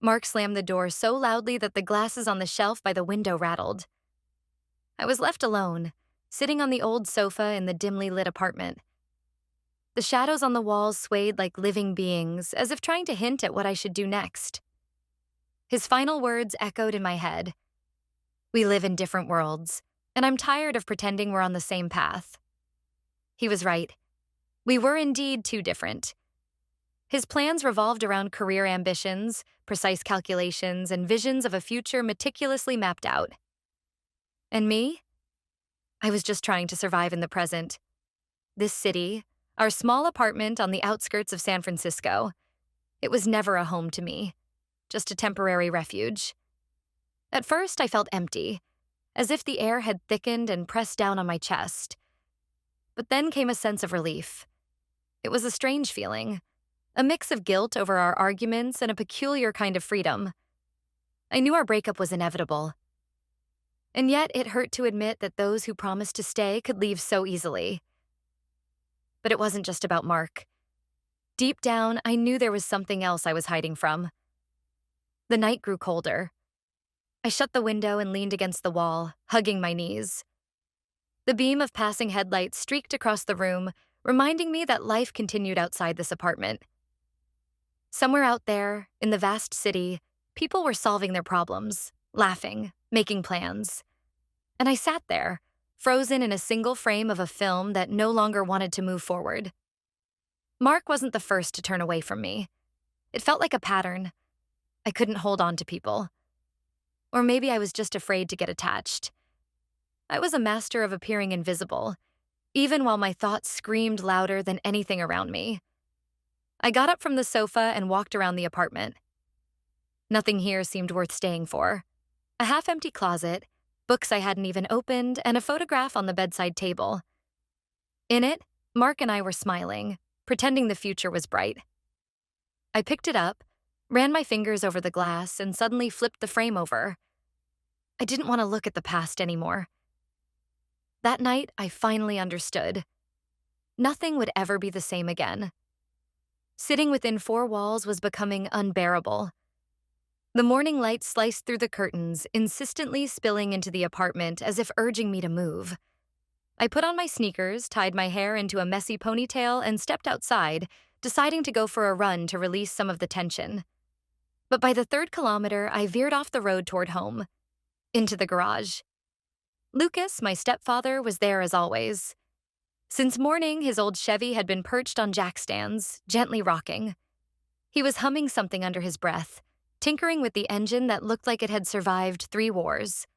Mark slammed the door so loudly that the glasses on the shelf by the window rattled. I was left alone, sitting on the old sofa in the dimly lit apartment. The shadows on the walls swayed like living beings, as if trying to hint at what I should do next. His final words echoed in my head. We live in different worlds, and I'm tired of pretending we're on the same path. He was right. We were indeed too different. His plans revolved around career ambitions, precise calculations, and visions of a future meticulously mapped out. And me? I was just trying to survive in the present. This city, our small apartment on the outskirts of San Francisco, it was never a home to me, just a temporary refuge. At first, I felt empty, as if the air had thickened and pressed down on my chest. But then came a sense of relief. It was a strange feeling, a mix of guilt over our arguments and a peculiar kind of freedom. I knew our breakup was inevitable. And yet it hurt to admit that those who promised to stay could leave so easily. But it wasn't just about Mark. Deep down, I knew there was something else I was hiding from. The night grew colder. I shut the window and leaned against the wall, hugging my knees. The beam of passing headlights streaked across the room, reminding me that life continued outside this apartment. Somewhere out there, in the vast city, people were solving their problems, laughing, making plans. And I sat there, frozen in a single frame of a film that no longer wanted to move forward. Mark wasn't the first to turn away from me. It felt like a pattern. I couldn't hold on to people. Or maybe I was just afraid to get attached. I was a master of appearing invisible, even while my thoughts screamed louder than anything around me. I got up from the sofa and walked around the apartment. Nothing here seemed worth staying for. A half-empty closet, books I hadn't even opened, and a photograph on the bedside table. In it, Mark and I were smiling, pretending the future was bright. I picked it up, ran my fingers over the glass, and suddenly flipped the frame over. I didn't want to look at the past anymore. That night, I finally understood. Nothing would ever be the same again. Sitting within four walls was becoming unbearable. The morning light sliced through the curtains, insistently spilling into the apartment as if urging me to move. I put on my sneakers, tied my hair into a messy ponytail, and stepped outside, deciding to go for a run to release some of the tension. But by the third kilometer, I veered off the road toward home, into the garage. Lucas, my stepfather, was there as always. Since morning, his old Chevy had been perched on jack stands, gently rocking. He was humming something under his breath, tinkering with the engine that looked like it had survived 3 wars.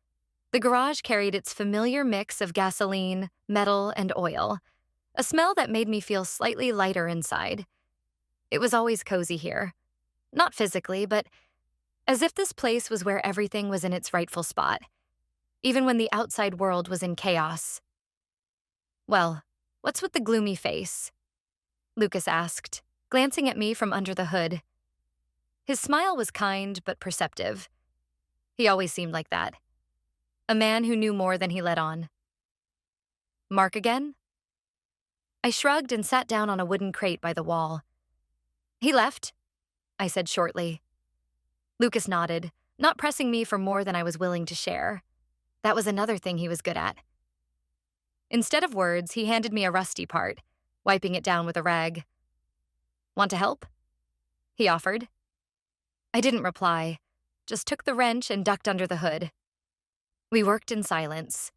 The garage carried its familiar mix of gasoline, metal, and oil, a smell that made me feel slightly lighter inside. It was always cozy here. Not physically, but as if this place was where everything was in its rightful spot, even when the outside world was in chaos. "Well, what's with the gloomy face?" Lucas asked, glancing at me from under the hood. His smile was kind but perceptive. He always seemed like that. A man who knew more than he let on. "Mark again?" I shrugged and sat down on a wooden crate by the wall. "He left," I said shortly. Lucas nodded, not pressing me for more than I was willing to share. That was another thing he was good at. Instead of words, he handed me a rusty part, wiping it down with a rag. "Want to help?" he offered. I didn't reply, just took the wrench and ducked under the hood. We worked in silence.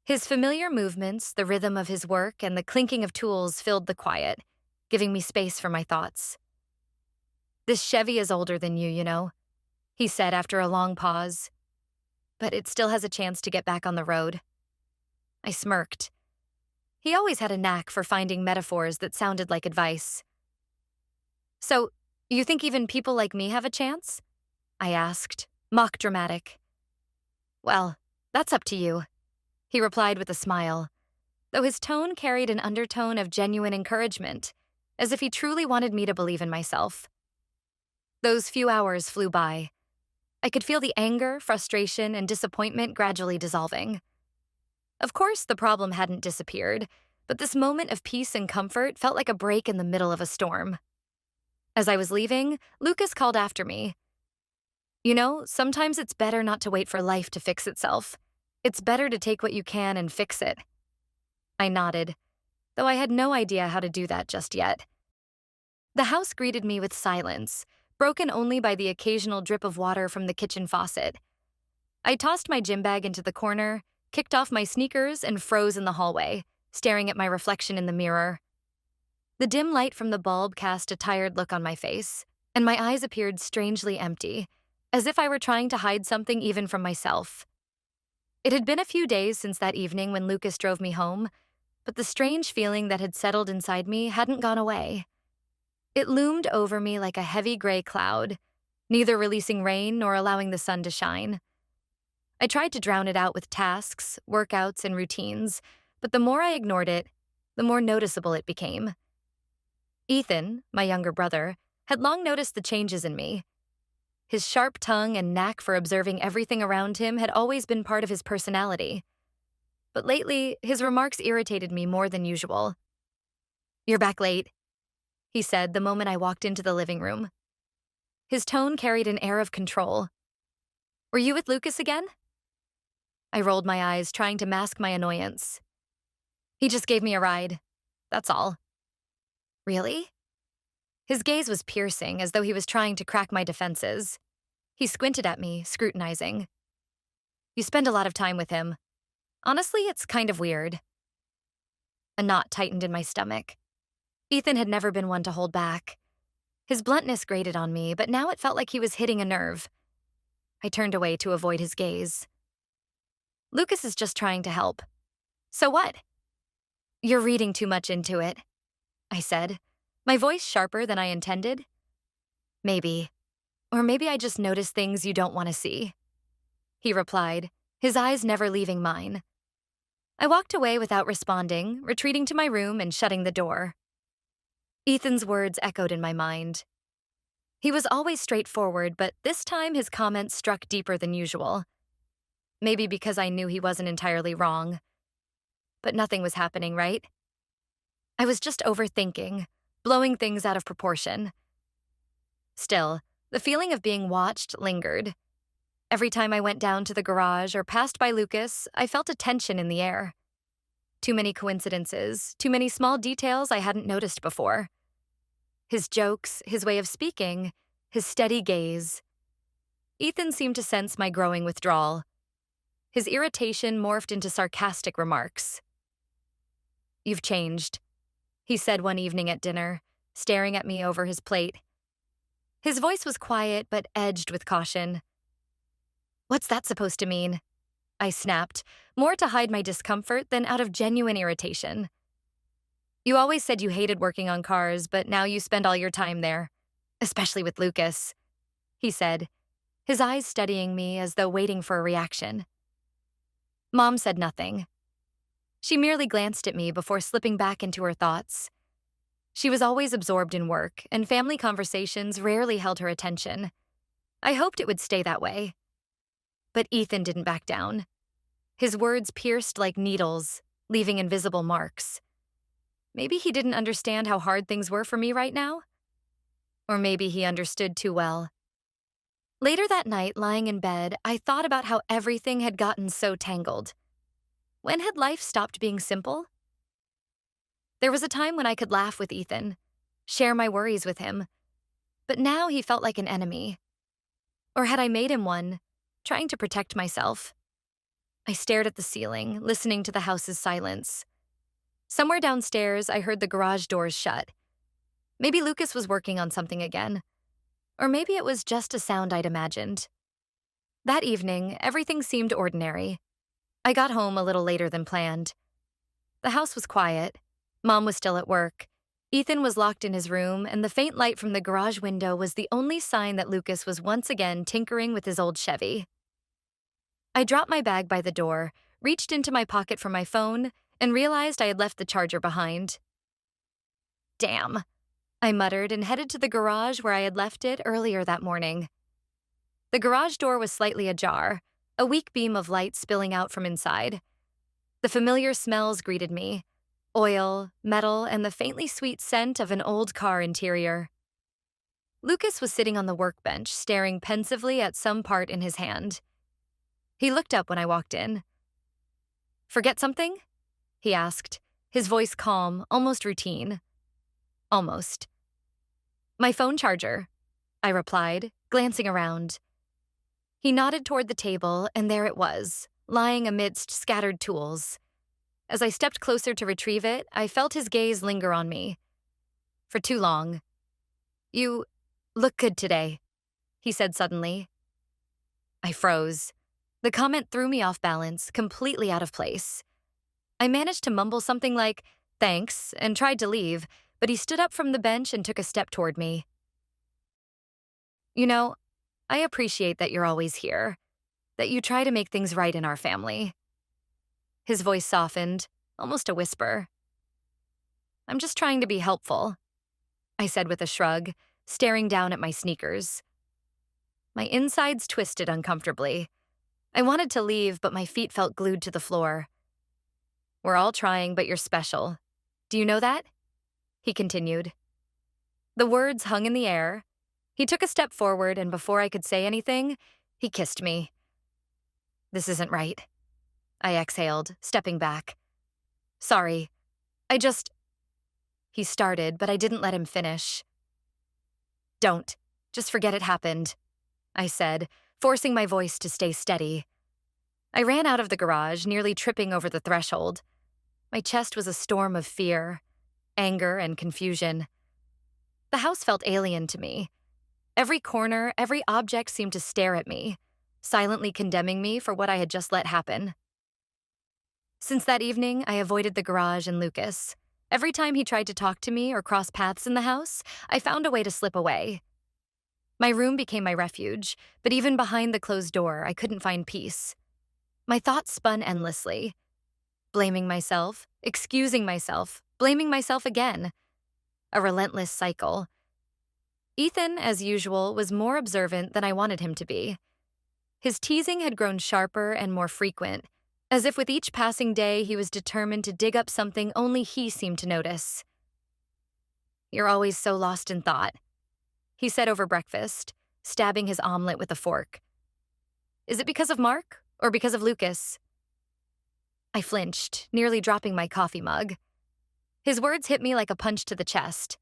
His familiar movements, the rhythm of his work, and the clinking of tools filled the quiet, giving me space for my thoughts. "This Chevy is older than you know," he said after a long pause. "But it still has a chance to get back on the road." I smirked. He always had a knack for finding metaphors that sounded like advice. "So, you think even people like me have a chance?" I asked, mock dramatic. "Well, that's up to you," he replied with a smile, though his tone carried an undertone of genuine encouragement, as if he truly wanted me to believe in myself. Those few hours flew by. I could feel the anger, frustration, and disappointment gradually dissolving. Of course, the problem hadn't disappeared, but this moment of peace and comfort felt like a break in the middle of a storm. As I was leaving, Lucas called after me. Sometimes it's better not to wait for life to fix itself. It's better to take what you can and fix it. I nodded, though I had no idea how to do that just yet. The house greeted me with silence, broken only by the occasional drip of water from the kitchen faucet. I tossed my gym bag into the corner, kicked off my sneakers, and froze in the hallway, staring at my reflection in the mirror. The dim light from the bulb cast a tired look on my face, and my eyes appeared strangely empty, as if I were trying to hide something even from myself. It had been a few days since that evening when Lucas drove me home, but the strange feeling that had settled inside me hadn't gone away. It loomed over me like a heavy gray cloud, neither releasing rain nor allowing the sun to shine. I tried to drown it out with tasks, workouts, and routines, but the more I ignored it, the more noticeable it became. Ethan, my younger brother, had long noticed the changes in me. His sharp tongue and knack for observing everything around him had always been part of his personality. But lately, his remarks irritated me more than usual. "You're back late," he said the moment I walked into the living room. His tone carried an air of control. "Were you with Lucas again?" I rolled my eyes, trying to mask my annoyance. "He just gave me a ride. That's all." "Really?" His gaze was piercing, as though he was trying to crack my defenses. He squinted at me, scrutinizing. "You spend a lot of time with him. Honestly, it's kind of weird." A knot tightened in my stomach. Ethan had never been one to hold back. His bluntness grated on me, but now it felt like he was hitting a nerve. I turned away to avoid his gaze. "Lucas is just trying to help. So what?" "You're reading too much into it," I said, my voice sharper than I intended. "Maybe. Or maybe I just notice things you don't want to see," he replied, his eyes never leaving mine. I walked away without responding, retreating to my room and shutting the door. Ethan's words echoed in my mind. He was always straightforward, but this time his comments struck deeper than usual. Maybe because I knew he wasn't entirely wrong. But nothing was happening, right? I was just overthinking, blowing things out of proportion. Still, the feeling of being watched lingered. Every time I went down to the garage or passed by Lucas, I felt a tension in the air. Too many coincidences, too many small details I hadn't noticed before. His jokes, his way of speaking, his steady gaze. Ethan seemed to sense my growing withdrawal. His irritation morphed into sarcastic remarks. "You've changed," he said one evening at dinner, staring at me over his plate. His voice was quiet but edged with caution. "What's that supposed to mean?" I snapped, more to hide my discomfort than out of genuine irritation. "You always said you hated working on cars, but now you spend all your time there. Especially with Lucas," he said, his eyes studying me as though waiting for a reaction. Mom said nothing. She merely glanced at me before slipping back into her thoughts. She was always absorbed in work, and family conversations rarely held her attention. I hoped it would stay that way. But Ethan didn't back down. His words pierced like needles, leaving invisible marks. Maybe he didn't understand how hard things were for me right now? Or maybe he understood too well. Later that night, lying in bed, I thought about how everything had gotten so tangled. When had life stopped being simple? There was a time when I could laugh with Ethan, share my worries with him, but now he felt like an enemy. Or had I made him one, trying to protect myself? I stared at the ceiling, listening to the house's silence. Somewhere downstairs, I heard the garage doors shut. Maybe Lucas was working on something again. Or maybe it was just a sound I'd imagined. That evening, everything seemed ordinary. I got home a little later than planned. The house was quiet. Mom was still at work. Ethan was locked in his room, and the faint light from the garage window was the only sign that Lucas was once again tinkering with his old Chevy. I dropped my bag by the door, reached into my pocket for my phone, and realized I had left the charger behind. "Damn," I muttered and headed to the garage where I had left it earlier that morning. The garage door was slightly ajar, a weak beam of light spilling out from inside. The familiar smells greeted me: oil, metal, and the faintly sweet scent of an old car interior. Lucas was sitting on the workbench, staring pensively at some part in his hand. He looked up when I walked in. "Forget something?" he asked, his voice calm, almost routine. Almost. "My phone charger," I replied, glancing around. He nodded toward the table, and there it was, lying amidst scattered tools. As I stepped closer to retrieve it, I felt his gaze linger on me. For too long. "You look good today," he said suddenly. I froze. The comment threw me off balance, completely out of place. I managed to mumble something like, "Thanks," and tried to leave, but he stood up from the bench and took a step toward me. "You know, I appreciate that you're always here, that you try to make things right in our family." His voice softened, almost a whisper. "I'm just trying to be helpful," I said with a shrug, staring down at my sneakers. My insides twisted uncomfortably. I wanted to leave, but my feet felt glued to the floor. "We're all trying, but you're special. Do you know that?" he continued. The words hung in the air. He took a step forward, and before I could say anything, he kissed me. "This isn't right," I exhaled, stepping back. "Sorry. I just—" He started, but I didn't let him finish. "Don't. Just forget it happened," I said, forcing my voice to stay steady. I ran out of the garage, nearly tripping over the threshold. My chest was a storm of fear, anger, and confusion. The house felt alien to me. Every corner, every object seemed to stare at me, silently condemning me for what I had just let happen. Since that evening, I avoided the garage and Lucas. Every time he tried to talk to me or cross paths in the house, I found a way to slip away. My room became my refuge, but even behind the closed door, I couldn't find peace. My thoughts spun endlessly. Blaming myself, excusing myself, blaming myself again. A relentless cycle. Ethan, as usual, was more observant than I wanted him to be. His teasing had grown sharper and more frequent, as if with each passing day he was determined to dig up something only he seemed to notice. "You're always so lost in thought," he said over breakfast, stabbing his omelet with a fork. "Is it because of Mark or because of Lucas?" I flinched, nearly dropping my coffee mug. His words hit me like a punch to the chest.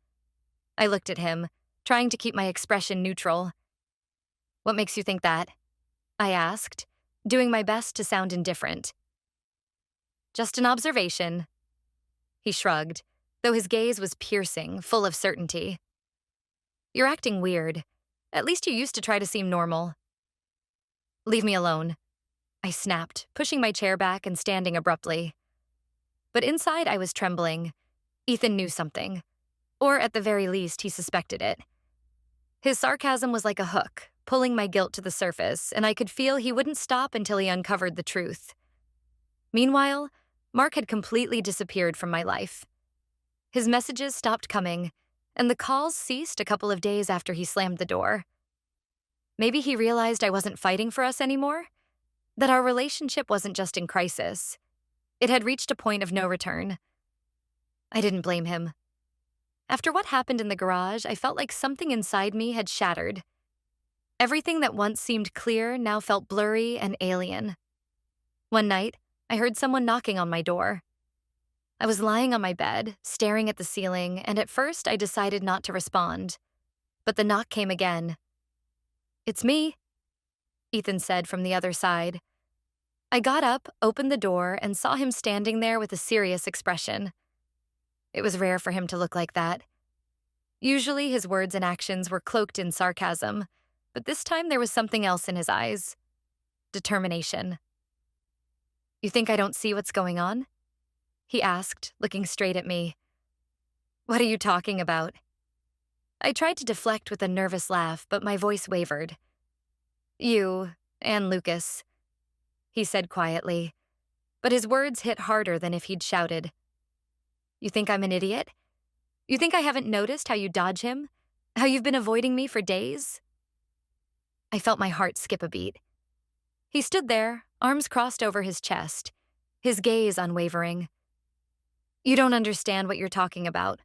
I looked at him, trying to keep my expression neutral. "What makes you think that?" I asked, doing my best to sound indifferent. "Just an observation." He shrugged, though his gaze was piercing, full of certainty. "You're acting weird. At least you used to try to seem normal." "Leave me alone," I snapped, pushing my chair back and standing abruptly. But inside I was trembling. Ethan knew something. Or at the very least, he suspected it. His sarcasm was like a hook, pulling my guilt to the surface, and I could feel he wouldn't stop until he uncovered the truth. Meanwhile, Mark had completely disappeared from my life. His messages stopped coming, and the calls ceased a couple of days after he slammed the door. Maybe he realized I wasn't fighting for us anymore? That our relationship wasn't just in crisis. It had reached a point of no return. I didn't blame him. After what happened in the garage, I felt like something inside me had shattered. Everything that once seemed clear now felt blurry and alien. One night, I heard someone knocking on my door. I was lying on my bed, staring at the ceiling, and at first I decided not to respond. But the knock came again. "It's me," Ethan said from the other side. I got up, opened the door, and saw him standing there with a serious expression. It was rare for him to look like that. Usually his words and actions were cloaked in sarcasm, but this time there was something else in his eyes. Determination. "You think I don't see what's going on?" he asked, looking straight at me. "What are you talking about?" I tried to deflect with a nervous laugh, but my voice wavered. "You and Lucas," he said quietly, but his words hit harder than if he'd shouted. "You think I'm an idiot? You think I haven't noticed how you dodge him? How you've been avoiding me for days?" I felt my heart skip a beat. He stood there, arms crossed over his chest, his gaze unwavering. "You don't understand what you're talking about,"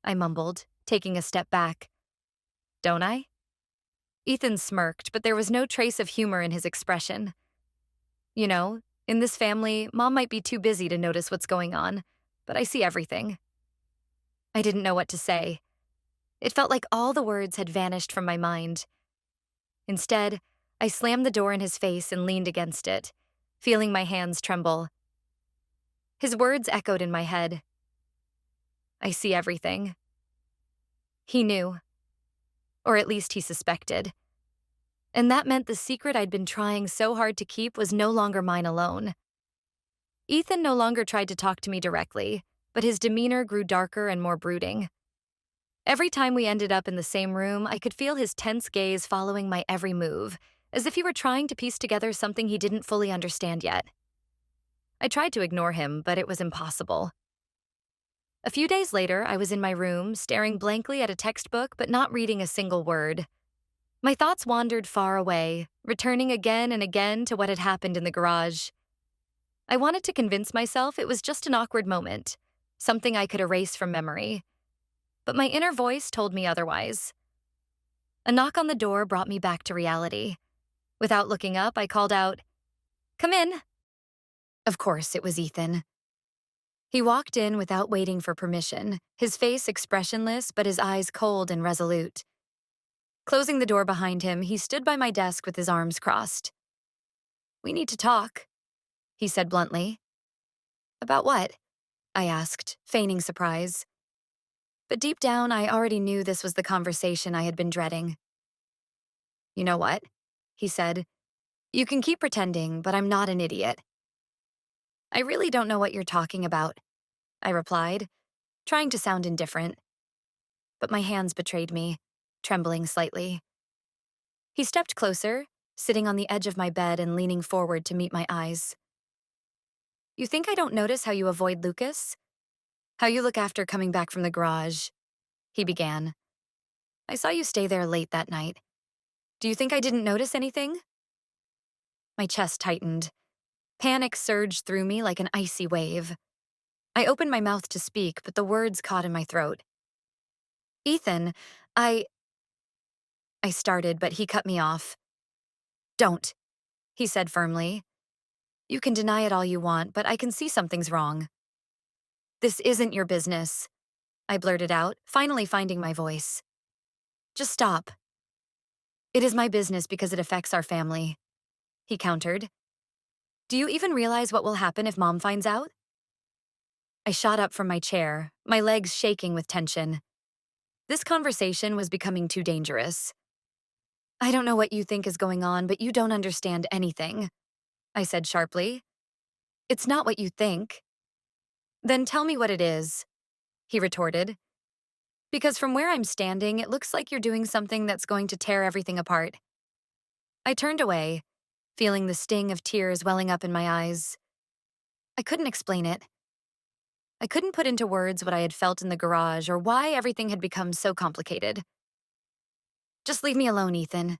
I mumbled, taking a step back. don't I? Ethan smirked, but there was no trace of humor in his expression. You know, in this family, Mom might be too busy to notice what's going on, but I see everything. I didn't know what to say. It felt like all the words had vanished from my mind. Instead, I slammed the door in his face and leaned against it, feeling my hands tremble. His words echoed in my head. I see everything. He knew, or at least he suspected. And that meant the secret I'd been trying so hard to keep was no longer mine alone. Ethan no longer tried to talk to me directly, but his demeanor grew darker and more brooding. Every time we ended up in the same room, I could feel his tense gaze following my every move, as if he were trying to piece together something he didn't fully understand yet. I tried to ignore him, but it was impossible. A few days later, I was in my room, staring blankly at a textbook but not reading a single word. My thoughts wandered far away, returning again and again to what had happened in the garage. I wanted to convince myself it was just an awkward moment, something I could erase from memory. But my inner voice told me otherwise. A knock on the door brought me back to reality. Without looking up, I called out, "Come in." Of course, it was Ethan. He walked in without waiting for permission, his face expressionless but his eyes cold and resolute. Closing the door behind him, he stood by my desk with his arms crossed. "We need to talk," he said bluntly. "About what?" I asked, feigning surprise. But deep down, I already knew this was the conversation I had been dreading. "You know what?" he said. "You can keep pretending, but I'm not an idiot." "I really don't know what you're talking about," I replied, trying to sound indifferent. But my hands betrayed me, trembling slightly. He stepped closer, sitting on the edge of my bed and leaning forward to meet my eyes. "You think I don't notice how you avoid Lucas? How you look after coming back from the garage?" he began. "I saw you stay there late that night. Do you think I didn't notice anything?" My chest tightened. Panic surged through me like an icy wave. I opened my mouth to speak, but the words caught in my throat. "Ethan, I started, but he cut me off. "Don't," he said firmly. "You can deny it all you want, but I can see something's wrong." "This isn't your business," I blurted out, finally finding my voice. "Just stop." "It is my business because it affects our family," he countered. "Do you even realize what will happen if Mom finds out?" I shot up from my chair, my legs shaking with tension. This conversation was becoming too dangerous. "I don't know what you think is going on, but you don't understand anything," I said sharply. "It's not what you think." "Then tell me what it is," he retorted. "Because from where I'm standing, it looks like you're doing something that's going to tear everything apart." I turned away, feeling the sting of tears welling up in my eyes. I couldn't explain it. I couldn't put into words what I had felt in the garage or why everything had become so complicated. "Just leave me alone, Ethan,"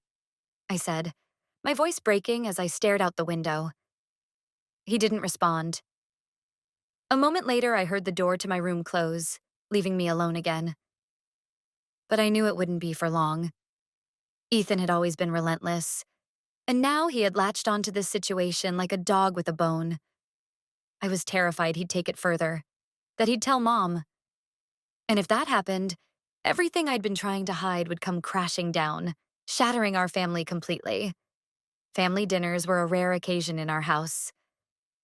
I said, my voice breaking as I stared out the window. He didn't respond. A moment later, I heard the door to my room close, leaving me alone again. But I knew it wouldn't be for long. Ethan had always been relentless, and now he had latched onto this situation like a dog with a bone. I was terrified he'd take it further, that he'd tell Mom. And if that happened, everything I'd been trying to hide would come crashing down, shattering our family completely. Family dinners were a rare occasion in our house.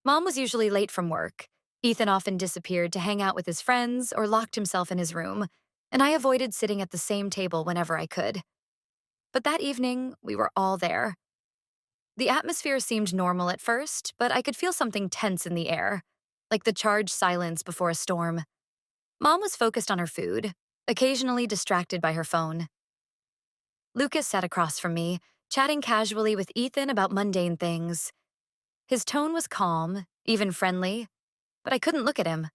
Mom was usually late from work. Ethan often disappeared to hang out with his friends or locked himself in his room, and I avoided sitting at the same table whenever I could. But that evening, we were all there. The atmosphere seemed normal at first, but I could feel something tense in the air, like the charged silence before a storm. Mom was focused on her food, occasionally distracted by her phone. Lucas sat across from me, chatting casually with Ethan about mundane things. His tone was calm, even friendly, but I couldn't look at him.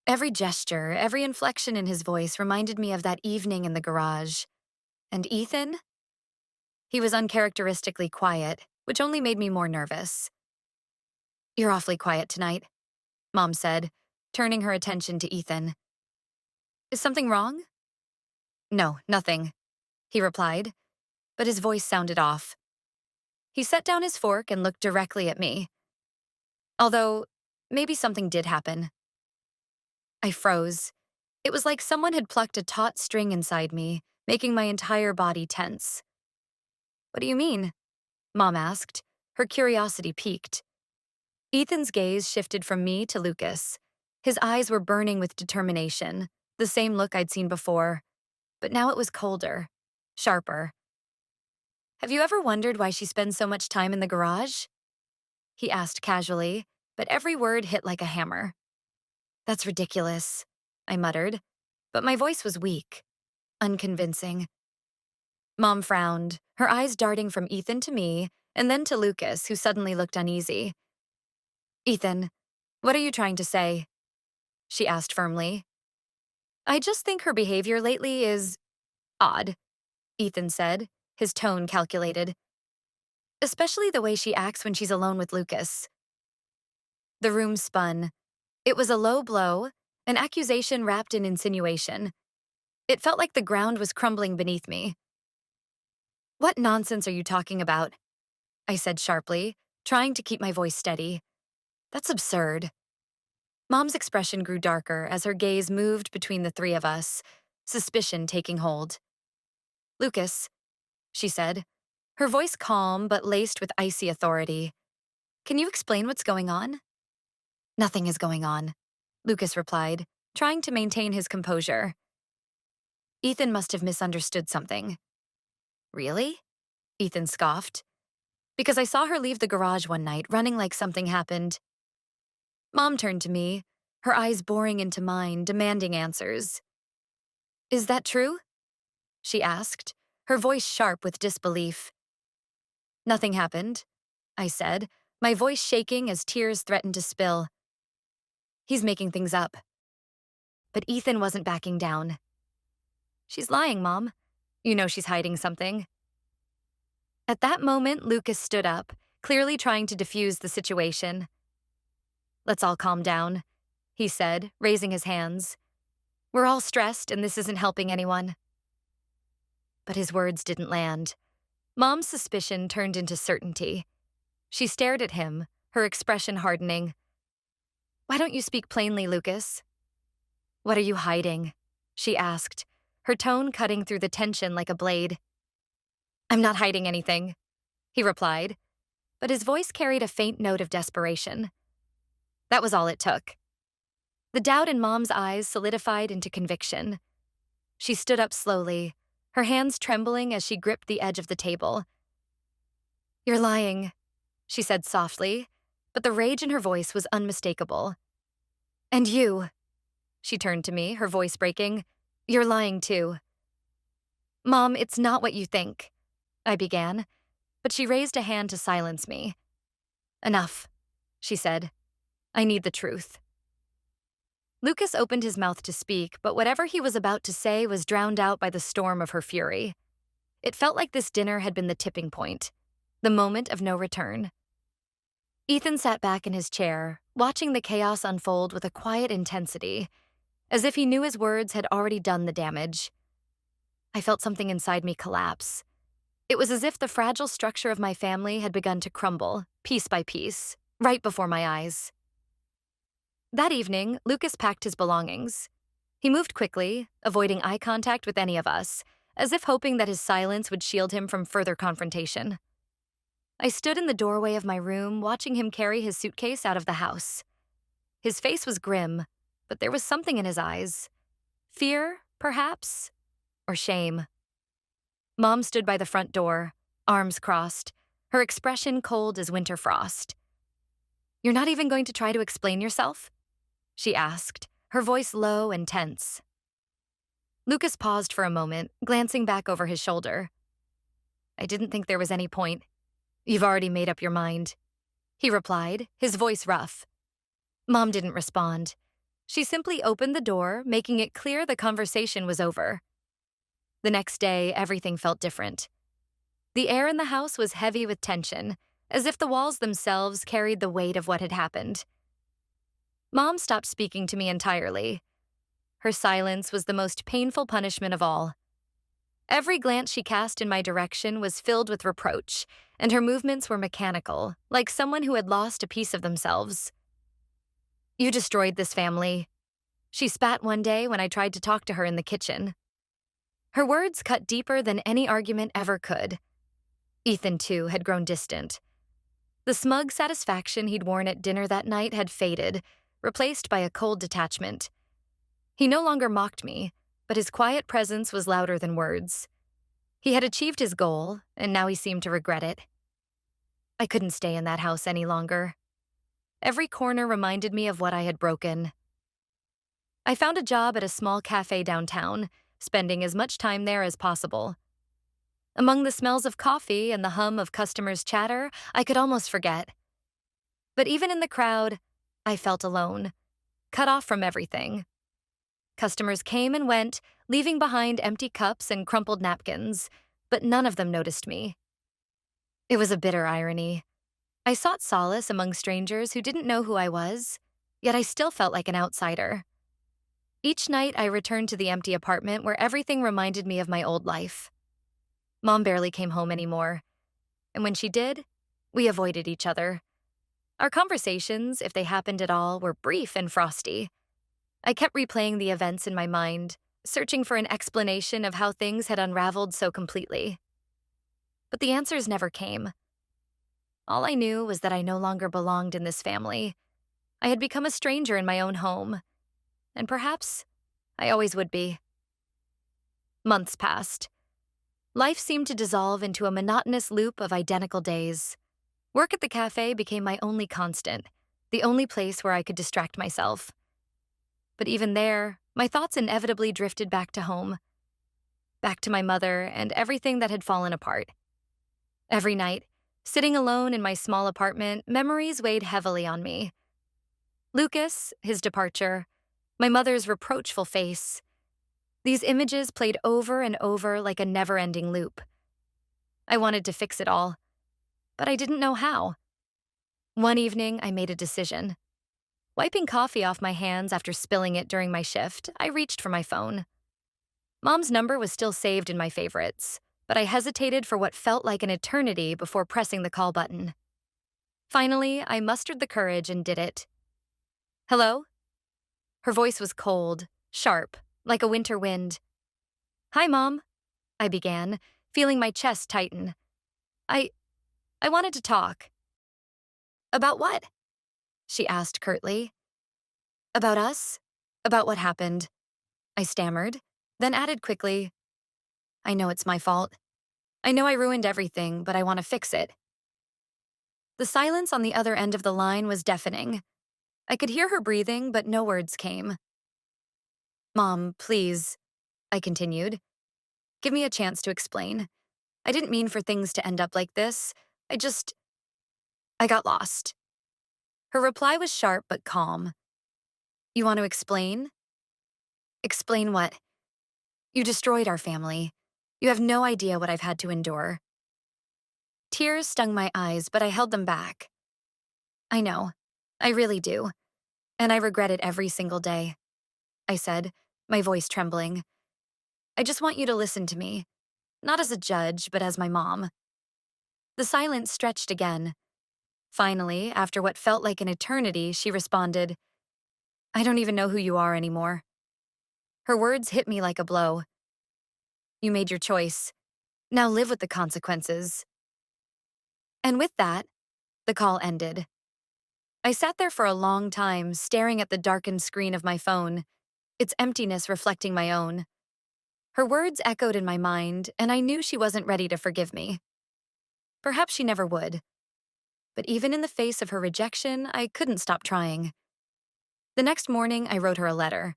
Every gesture, every inflection in his voice reminded me of that evening in the garage. And Ethan? He was uncharacteristically quiet, which only made me more nervous. "You're awfully quiet tonight," Mom said, turning her attention to Ethan. "Is something wrong?" "No, nothing," he replied, but his voice sounded off. He set down his fork and looked directly at me. Although, maybe something did happen. I froze. It was like someone had plucked a taut string inside me, making my entire body tense. What do you mean? Mom asked. Her curiosity piqued. Ethan's gaze shifted from me to Lucas. His eyes were burning with determination, the same look I'd seen before, but now it was colder, sharper. Have you ever wondered why she spends so much time in the garage? He asked casually, but every word hit like a hammer. That's ridiculous, I muttered, but my voice was weak, unconvincing. Mom frowned, her eyes darting from Ethan to me, and then to Lucas, who suddenly looked uneasy. Ethan, what are you trying to say? She asked firmly. I just think her behavior lately is odd, Ethan said, his tone calculated. Especially the way she acts when she's alone with Lucas. The room spun. It was a low blow, an accusation wrapped in insinuation. It felt like the ground was crumbling beneath me. What nonsense are you talking about? I said sharply, trying to keep my voice steady. That's absurd. Mom's expression grew darker as her gaze moved between the three of us, suspicion taking hold. Lucas, she said, her voice calm but laced with icy authority. Can you explain what's going on? Nothing is going on, Lucas replied, trying to maintain his composure. Ethan must have misunderstood something. Really? Ethan scoffed. Because I saw her leave the garage one night, running like something happened. Mom turned to me, her eyes boring into mine, demanding answers. Is that true? She asked, her voice sharp with disbelief. Nothing happened, I said, my voice shaking as tears threatened to spill. He's making things up. But Ethan wasn't backing down. She's lying, Mom. You know she's hiding something. At that moment, Lucas stood up, clearly trying to defuse the situation. Let's all calm down, he said, raising his hands. We're all stressed and this isn't helping anyone. But his words didn't land. Mom's suspicion turned into certainty. She stared at him, her expression hardening. Why don't you speak plainly, Lucas? What are you hiding? She asked, her tone cutting through the tension like a blade. I'm not hiding anything, he replied, but his voice carried a faint note of desperation. That was all it took. The doubt in Mom's eyes solidified into conviction. She stood up slowly, her hands trembling as she gripped the edge of the table. You're lying, she said softly, but the rage in her voice was unmistakable. And you, she turned to me, her voice breaking, you're lying too. Mom, it's not what you think, I began, but she raised a hand to silence me. Enough, she said. I need the truth. Lucas opened his mouth to speak, but whatever he was about to say was drowned out by the storm of her fury. It felt like this dinner had been the tipping point, the moment of no return. Ethan sat back in his chair, watching the chaos unfold with a quiet intensity, as if he knew his words had already done the damage. I felt something inside me collapse. It was as if the fragile structure of my family had begun to crumble, piece by piece, right before my eyes. That evening, Lucas packed his belongings. He moved quickly, avoiding eye contact with any of us, as if hoping that his silence would shield him from further confrontation. I stood in the doorway of my room, watching him carry his suitcase out of the house. His face was grim, but there was something in his eyes. Fear, perhaps, or shame. Mom stood by the front door, arms crossed, her expression cold as winter frost. You're not even going to try to explain yourself? She asked, her voice low and tense. Lucas paused for a moment, glancing back over his shoulder. I didn't think there was any point. You've already made up your mind, he replied, his voice rough. Mom didn't respond. She simply opened the door, making it clear the conversation was over. The next day, everything felt different. The air in the house was heavy with tension, as if the walls themselves carried the weight of what had happened. Mom stopped speaking to me entirely. Her silence was the most painful punishment of all. Every glance she cast in my direction was filled with reproach, and her movements were mechanical, like someone who had lost a piece of themselves. You destroyed this family. She spat one day when I tried to talk to her in the kitchen. Her words cut deeper than any argument ever could. Ethan, too, had grown distant. The smug satisfaction he'd worn at dinner that night had faded, replaced by a cold detachment. He no longer mocked me, but his quiet presence was louder than words. He had achieved his goal, and now he seemed to regret it. I couldn't stay in that house any longer. Every corner reminded me of what I had broken. I found a job at a small cafe downtown, spending as much time there as possible. Among the smells of coffee and the hum of customers' chatter, I could almost forget. But even in the crowd, I felt alone, cut off from everything. Customers came and went, leaving behind empty cups and crumpled napkins, but none of them noticed me. It was a bitter irony. I sought solace among strangers who didn't know who I was, yet I still felt like an outsider. Each night, I returned to the empty apartment where everything reminded me of my old life. Mom barely came home anymore, and when she did, we avoided each other. Our conversations, if they happened at all, were brief and frosty. I kept replaying the events in my mind, searching for an explanation of how things had unraveled so completely. But the answers never came. All I knew was that I no longer belonged in this family. I had become a stranger in my own home, and perhaps I always would be. Months passed. Life seemed to dissolve into a monotonous loop of identical days. Work at the cafe became my only constant, the only place where I could distract myself. But even there, my thoughts inevitably drifted back to home, back to my mother and everything that had fallen apart. Every night, sitting alone in my small apartment, memories weighed heavily on me. Lucas, his departure, my mother's reproachful face. These images played over and over like a never-ending loop. I wanted to fix it all, but I didn't know how. One evening, I made a decision. Wiping coffee off my hands after spilling it during my shift, I reached for my phone. Mom's number was still saved in my favorites, but I hesitated for what felt like an eternity before pressing the call button. Finally, I mustered the courage and did it. Hello? Her voice was cold, sharp, like a winter wind. Hi, Mom, I began, feeling my chest tighten. I wanted to talk. About what? She asked curtly. About us? About what happened? I stammered, then added quickly, I know it's my fault. I know I ruined everything, but I want to fix it. The silence on the other end of the line was deafening. I could hear her breathing, but no words came. Mom, please, I continued. Give me a chance to explain. I didn't mean for things to end up like this. I got lost. Her reply was sharp but calm. You want to explain? Explain what? You destroyed our family. You have no idea what I've had to endure. Tears stung my eyes, but I held them back. I know. I really do. And I regret it every single day, I said, my voice trembling. I just want you to listen to me, not as a judge, but as my mom. The silence stretched again. Finally, after what felt like an eternity, she responded, I don't even know who you are anymore. Her words hit me like a blow. You made your choice. Now live with the consequences. And with that, the call ended. I sat there for a long time, staring at the darkened screen of my phone, its emptiness reflecting my own. Her words echoed in my mind, and I knew she wasn't ready to forgive me. Perhaps she never would. But even in the face of her rejection, I couldn't stop trying. The next morning, I wrote her a letter.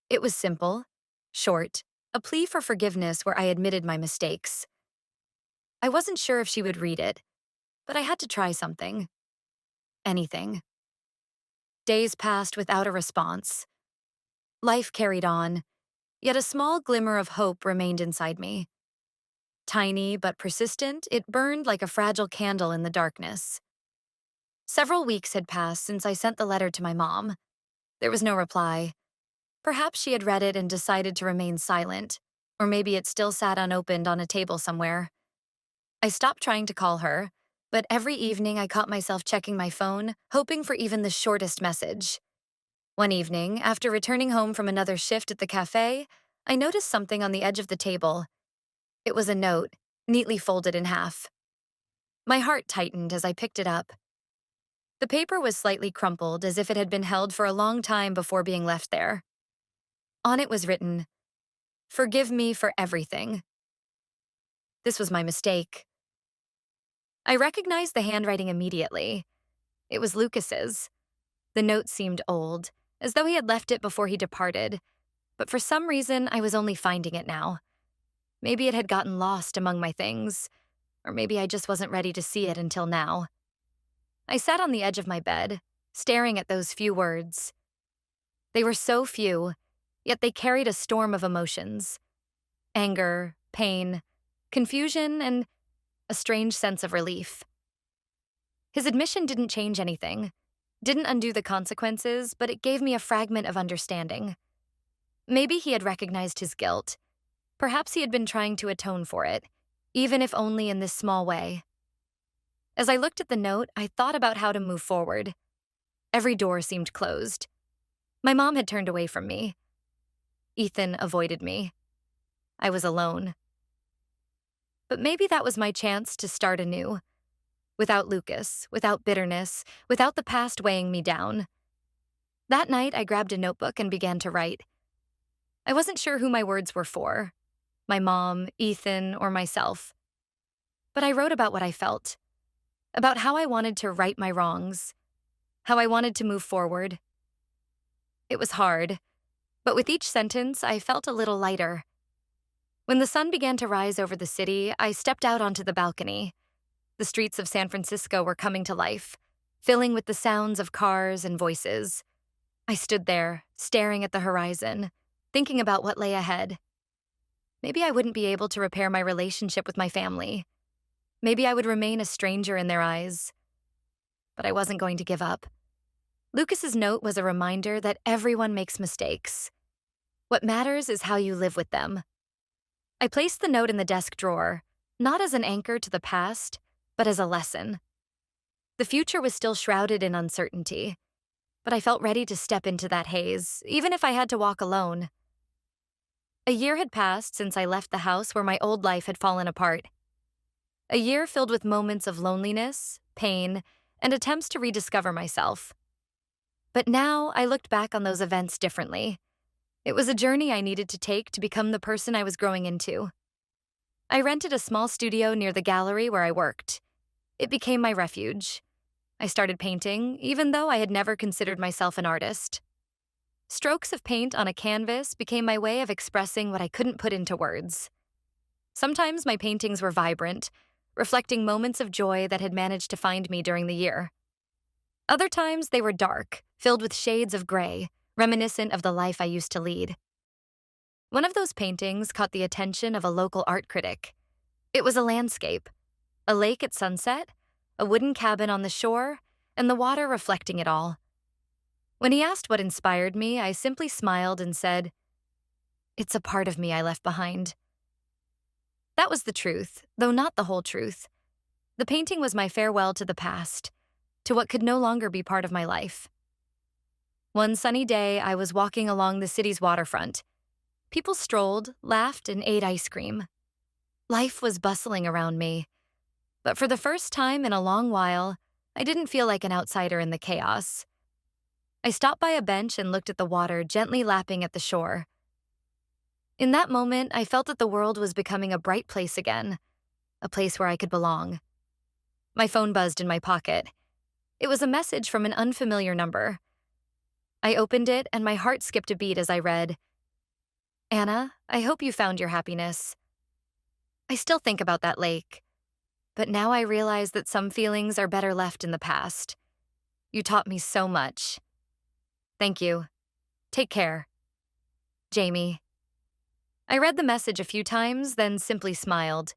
It was simple, short, a plea for forgiveness where I admitted my mistakes. I wasn't sure if she would read it, but I had to try something. Anything. Days passed without a response. Life carried on, yet a small glimmer of hope remained inside me. Tiny but persistent, it burned like a fragile candle in the darkness. Several weeks had passed since I sent the letter to my mom. There was no reply. Perhaps she had read it and decided to remain silent, Or maybe it still sat unopened on a table somewhere. I stopped trying to call her, but every evening I caught myself checking my phone, hoping for even the shortest message. One evening, after returning home from another shift at the cafe, I noticed something on the edge of the table. It was a note, neatly folded in half. My heart tightened as I picked it up. The paper was slightly crumpled, as if it had been held for a long time before being left there. On it was written, "Forgive me for everything." This was my mistake. I recognized the handwriting immediately. It was Lucas's. The note seemed old, as though he had left it before he departed, but for some reason I was only finding it now. Maybe it had gotten lost among my things, or maybe I just wasn't ready to see it until now. I sat on the edge of my bed, staring at those few words. They were so few, yet they carried a storm of emotions. Anger, pain, confusion, and a strange sense of relief. His admission didn't change anything, didn't undo the consequences, but it gave me a fragment of understanding. Maybe he had recognized his guilt. Perhaps he had been trying to atone for it, even if only in this small way. As I looked at the note, I thought about how to move forward. Every door seemed closed. My mom had turned away from me. Ethan avoided me. I was alone. But maybe that was my chance to start anew. Without Lucas, without bitterness, without the past weighing me down. That night, I grabbed a notebook and began to write. I wasn't sure who my words were for, my mom, Ethan, or myself. But I wrote about what I felt, about how I wanted to right my wrongs, how I wanted to move forward. It was hard, but with each sentence, I felt a little lighter. When the sun began to rise over the city, I stepped out onto the balcony. The streets of San Francisco were coming to life, filling with the sounds of cars and voices. I stood there, staring at the horizon, thinking about what lay ahead. Maybe I wouldn't be able to repair my relationship with my family. Maybe I would remain a stranger in their eyes. But I wasn't going to give up. Lucas's note was a reminder that everyone makes mistakes. What matters is how you live with them. I placed the note in the desk drawer, not as an anchor to the past, but as a lesson. The future was still shrouded in uncertainty, but I felt ready to step into that haze, even if I had to walk alone. A year had passed since I left the house where my old life had fallen apart. A year filled with moments of loneliness, pain, and attempts to rediscover myself. But now I looked back on those events differently. It was a journey I needed to take to become the person I was growing into. I rented a small studio near the gallery where I worked. It became my refuge. I started painting, even though I had never considered myself an artist. Strokes of paint on a canvas became my way of expressing what I couldn't put into words. Sometimes my paintings were vibrant, reflecting moments of joy that had managed to find me during the year. Other times they were dark, filled with shades of gray, reminiscent of the life I used to lead. One of those paintings caught the attention of a local art critic. It was a landscape, a lake at sunset, a wooden cabin on the shore, and the water reflecting it all. When he asked what inspired me, I simply smiled and said, "It's a part of me I left behind." That was the truth, though not the whole truth. The painting was my farewell to the past, to what could no longer be part of my life. One sunny day, I was walking along the city's waterfront. People strolled, laughed, and ate ice cream. Life was bustling around me. But for the first time in a long while, I didn't feel like an outsider in the chaos. I stopped by a bench and looked at the water gently lapping at the shore. In that moment, I felt that the world was becoming a bright place again, a place where I could belong. My phone buzzed in my pocket. It was a message from an unfamiliar number. I opened it, and my heart skipped a beat as I read, "Anna, I hope you found your happiness. I still think about that lake, but now I realize that some feelings are better left in the past. You taught me so much. Thank you. Take care. Jamie." I read the message a few times, then simply smiled.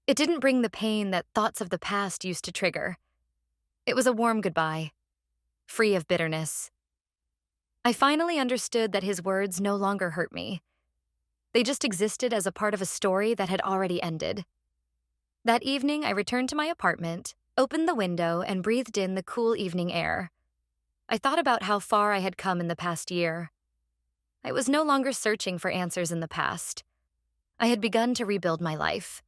It didn't bring the pain that thoughts of the past used to trigger. It was a warm goodbye, free of bitterness. I finally understood that his words no longer hurt me. They just existed as a part of a story that had already ended. That evening, I returned to my apartment, opened the window, and breathed in the cool evening air. I thought about how far I had come in the past year. I was no longer searching for answers in the past. I had begun to rebuild my life.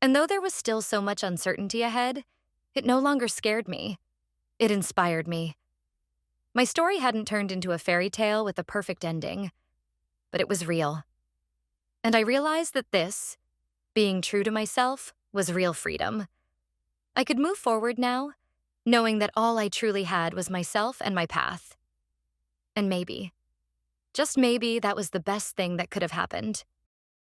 And though there was still so much uncertainty ahead, it no longer scared me. It inspired me. My story hadn't turned into a fairy tale with a perfect ending, but it was real. And I realized that this, being true to myself, was real freedom. I could move forward now, knowing that all I truly had was myself and my path. And maybe, just maybe, that was the best thing that could have happened.